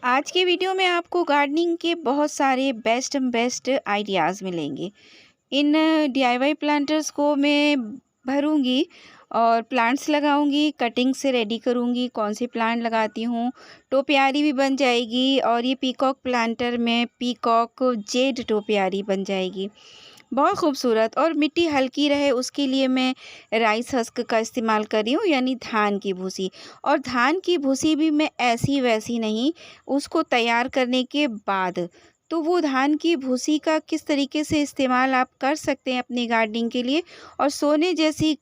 आज के वीडियो में आपको गार्डनिंग के बहुत सारे बेस्ट आइडियाज़ मिलेंगे। इन डीआईवाई प्लांटर्स को मैं भरूंगी और प्लांट्स लगाऊंगी, कटिंग से रेडी करूंगी। कौन सी प्लांट लगाती हूँ, टोपियारी भी बन जाएगी। और ये पीकॉक प्लांटर में पीकॉक जेड टोपियारी बन जाएगी, बहुत खूबसूरत। और मिट्टी हल्की रहे उसके लिए मैं राइस हस्क का इस्तेमाल कर रही हूँ, यानी धान की भूसी। और धान की भूसी भी मैं ऐसी वैसी नहीं, उसको तैयार करने के बाद। तो वो धान की भूसी का किस तरीके से इस्तेमाल आप कर सकते हैं अपनी गार्डनिंग के लिए, और सोने जैसी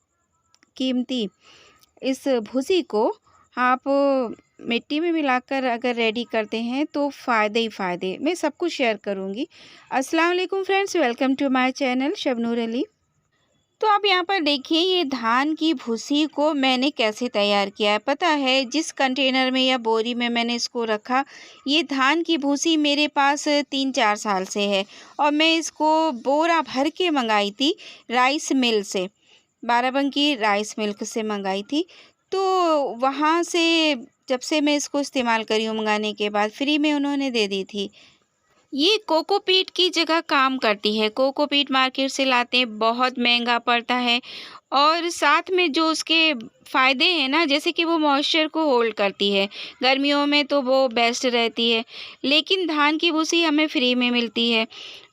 कीमती इस भूसी को आप मिट्टी में मिलाकर अगर रेडी करते हैं तो फ़ायदे ही फ़ायदे, मैं सब कुछ शेयर करूँगी। अस्सलाम वालेकुम friends, welcome to my channel Shabnoor Ali. तो आप यहाँ पर देखिए, ये धान की भूसी को मैंने कैसे तैयार किया है पता है? जिस कंटेनर में या बोरी में मैंने इसको रखा, ये धान की भूसी मेरे पास 3-4 साल से है। और मैं इसको बोरा भर के मंगाई थी राइस मिल से, बाराबंकी राइस मिल्क से मंगाई थी। तो वहाँ से जब से मैं इसको इस्तेमाल करी हूँ, मंगाने के बाद फ्री में उन्होंने दे दी थी। ये कोकोपीट की जगह काम करती है। कोकोपीट मार्केट से लाते हैं, बहुत महंगा पड़ता है। और साथ में जो उसके फ़ायदे हैं ना, जैसे कि वो मॉइस्चर को होल्ड करती है, गर्मियों में तो वो बेस्ट रहती है। लेकिन धान की भूसी हमें फ्री में मिलती है,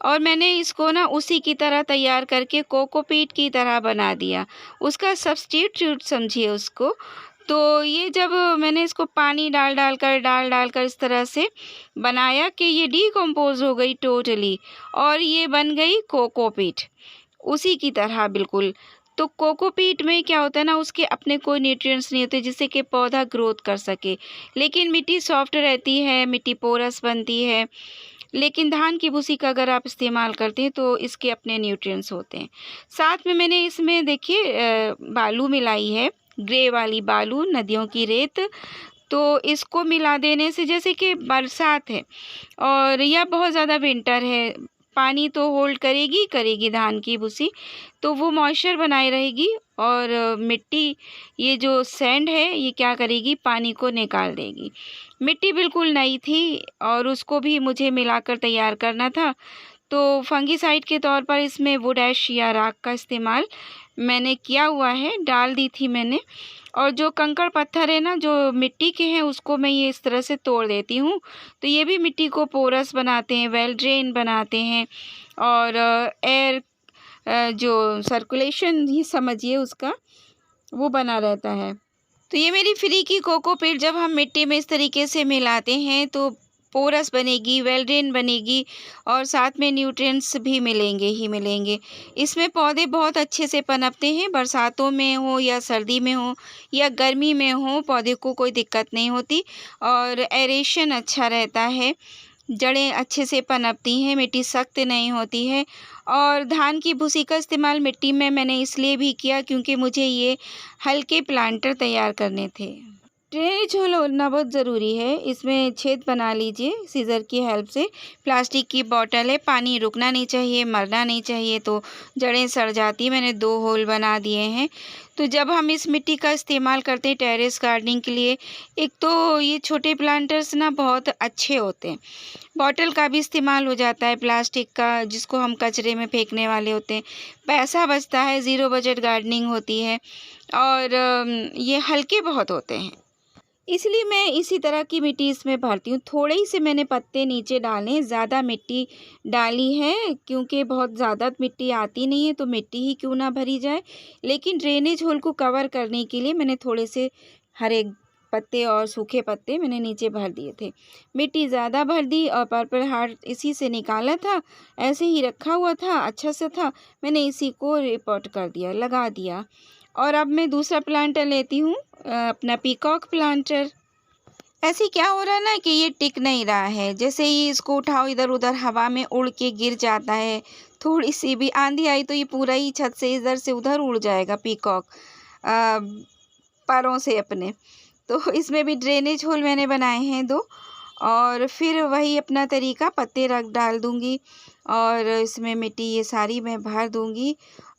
और मैंने इसको ना उसी की तरह तैयार करके कोकोपीट की तरह बना दिया, उसका सब्स्टिट्यूट समझिए उसको। तो ये जब मैंने इसको पानी डाल डाल कर इस तरह से बनाया कि ये डिकम्पोज़ हो गई टोटली, और ये बन गई कोकोपीट उसी की तरह बिल्कुल। तो कोकोपीट में क्या होता है ना, उसके अपने कोई न्यूट्रिएंट्स नहीं होते जिससे कि पौधा ग्रोथ कर सके। लेकिन मिट्टी सॉफ्ट रहती है, मिट्टी पोरस बनती है। लेकिन धान की भूसी का अगर आप इस्तेमाल करते हैं तो इसके अपने न्यूट्रिएंट्स होते हैं। साथ में मैंने इसमें देखिए बालू मिलाई है, ग्रे वाली बालू, नदियों की रेत। तो इसको मिला देने से, जैसे कि बरसात है और या बहुत ज़्यादा विंटर है, पानी तो होल्ड करेगी करेगी धान की भूसी, तो वो मॉइस्चर बनाए रहेगी। और मिट्टी, ये जो सैंड है, ये क्या करेगी, पानी को निकाल देगी। मिट्टी बिल्कुल नई थी और उसको भी मुझे मिलाकर तैयार करना था। तो फंगीसाइड के तौर पर इसमें वुड ऐश या राख का इस्तेमाल मैंने किया हुआ है, डाल दी थी मैंने। और जो कंकड़ पत्थर है ना, जो मिट्टी के हैं, उसको मैं ये इस तरह से तोड़ देती हूँ। तो ये भी मिट्टी को पोरस बनाते हैं, वेल ड्रेन बनाते हैं। और एयर जो सर्कुलेशन ही समझिए उसका, वो बना रहता है। तो ये मेरी फ्री की कोकोपीट जब हम मिट्टी में इस तरीके से मिलाते हैं तो पोरस बनेगी, वेल ड्रेन बनेगी, और साथ में न्यूट्रिएंट्स भी मिलेंगे ही मिलेंगे। इसमें पौधे बहुत अच्छे से पनपते हैं, बरसातों में हो या सर्दी में हो या गर्मी में हो, पौधे को कोई दिक्कत नहीं होती। और एरेशन अच्छा रहता है, जड़ें अच्छे से पनपती हैं, मिट्टी सख्त नहीं होती है। और धान की भूसी का इस्तेमाल मिट्टी में मैंने इसलिए भी किया क्योंकि मुझे ये हल्के प्लांटर तैयार करने थे। ड्रेनेज होल होना बहुत ज़रूरी है। इसमें छेद बना लीजिए सीज़र की हेल्प से। प्लास्टिक की बॉटल है, पानी रुकना नहीं चाहिए, मरना नहीं चाहिए, तो जड़ें सड़ जाती हैं। मैंने 2 होल बना दिए हैं। तो जब हम इस मिट्टी का इस्तेमाल करते हैं टेरेस गार्डनिंग के लिए, एक तो ये छोटे प्लांटर्स ना बहुत अच्छे होते हैं। बॉटल का भी इस्तेमाल हो जाता है, प्लास्टिक का, जिसको हम कचरे में फेंकने वाले होते हैं। पैसा बचता है, ज़ीरो बजट गार्डनिंग होती है। और ये हल्के बहुत होते हैं, इसलिए मैं इसी तरह की मिट्टी इसमें भरती हूँ। थोड़े ही से मैंने पत्ते नीचे डाले, ज़्यादा मिट्टी डाली है क्योंकि बहुत ज़्यादा मिट्टी आती नहीं है, तो मिट्टी ही क्यों ना भरी जाए। लेकिन ड्रेनेज होल को कवर करने के लिए मैंने थोड़े से हरे पत्ते और सूखे पत्ते मैंने नीचे भर दिए थे। मिट्टी ज़्यादा भर दी और पर्पल हार्ट इसी से निकाला था, ऐसे ही रखा हुआ था, अच्छा सा था। मैंने इसी को रिपोर्ट कर दिया, लगा दिया। और अब मैं दूसरा प्लांटर लेती हूँ, अपना पीकॉक प्लांटर। ऐसे क्या हो रहा है ना कि ये टिक नहीं रहा है, जैसे ही इसको उठाओ इधर उधर हवा में उड़ के गिर जाता है। थोड़ी सी भी आंधी आई तो ये पूरा ही छत से इधर से उधर उड़ जाएगा पीकॉक पैरों से अपने। तो इसमें भी ड्रेनेज होल मैंने बनाए हैं 2। और फिर वही अपना तरीका, पत्ते रख डाल दूँगी और इसमें मिट्टी ये सारी मैं भर दूँगी।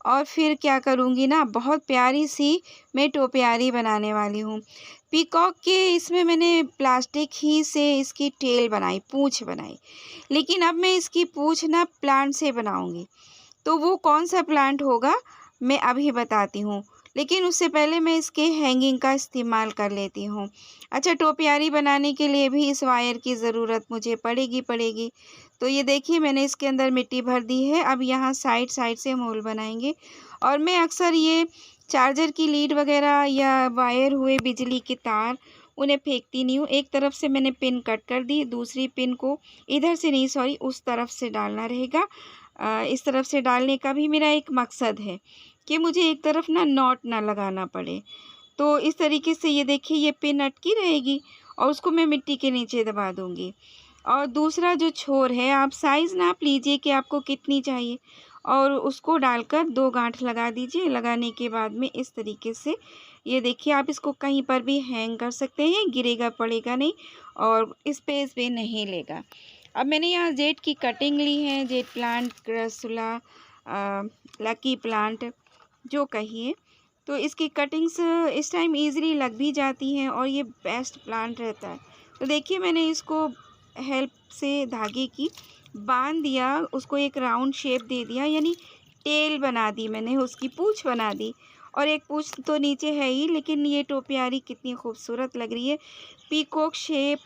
और फिर क्या करूँगी ना, बहुत प्यारी सी मैं टोपियारी बनाने वाली हूँ। पीकॉक के इसमें मैंने प्लास्टिक ही से इसकी टेल बनाई, पूँछ बनाई। लेकिन अब मैं इसकी पूँछ ना प्लांट से बनाऊँगी। तो वो कौन सा प्लांट होगा मैं अभी बताती हूँ। लेकिन उससे पहले मैं इसके हैंगिंग का इस्तेमाल कर लेती हूँ। अच्छा, टोपियारी बनाने के लिए भी इस वायर की ज़रूरत मुझे पड़ेगी। तो ये देखिए मैंने इसके अंदर मिट्टी भर दी है। अब यहाँ साइड साइड से हम होल बनाएंगे। और मैं अक्सर ये चार्जर की लीड वगैरह या वायर हुए बिजली के तार उन्हें फेंकती नहीं हूँ। एक तरफ से मैंने पिन कट कर दी, दूसरी पिन को इधर से नहीं सॉरी उस तरफ से डालना रहेगा। इस तरफ से डालने का भी मेरा एक मकसद है कि मुझे एक तरफ ना नॉट ना लगाना पड़े। तो इस तरीके से ये देखिए ये पिन अटकी रहेगी और उसको मैं मिट्टी के नीचे दबा दूँगी। और दूसरा जो छोर है आप साइज़ नाप लीजिए कि आपको कितनी चाहिए और उसको डालकर 2 गांठ लगा दीजिए। लगाने के बाद में इस तरीके से ये देखिए आप इसको कहीं पर भी हैंग कर सकते हैं, गिरेगा पड़ेगा नहीं और स्पेस भी नहीं लेगा। अब मैंने यहाँ जेड की कटिंग ली है, jade plant, crassula, lucky plant जो कहिए। तो इसकी कटिंग्स इस टाइम ईज़िली लग भी जाती हैं और ये बेस्ट प्लांट रहता है। तो देखिए मैंने इसको हेल्प से धागे की बांध दिया, उसको एक राउंड शेप दे दिया, यानी टेल बना दी मैंने, उसकी पूँछ बना दी। और एक पूँछ तो नीचे है ही, लेकिन ये टोपियारी कितनी खूबसूरत लग रही है। Peacock shape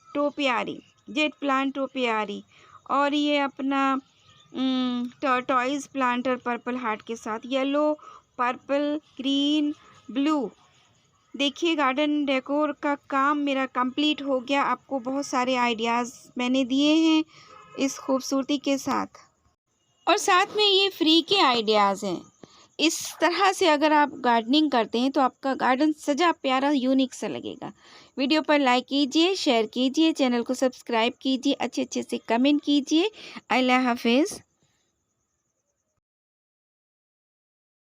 topiary, jet plant topiary. और ये अपना टॉर्टॉइस प्लांटर पर्पल हार्ट के साथ, येलो, पर्पल, ग्रीन, ब्लू। देखिए गार्डन डेकोर का काम मेरा कंप्लीट हो गया। आपको बहुत सारे आइडियाज़ मैंने दिए हैं इस खूबसूरती के साथ, और साथ में ये फ्री के आइडियाज़ हैं। इस तरह से अगर आप गार्डनिंग करते हैं तो आपका गार्डन सजा प्यारा यूनिक सा लगेगा। वीडियो पर लाइक कीजिए, शेयर कीजिए, चैनल को सब्सक्राइब कीजिए, अच्छे अच्छे से कमेंट कीजिए। अल्लाह हाफिज़।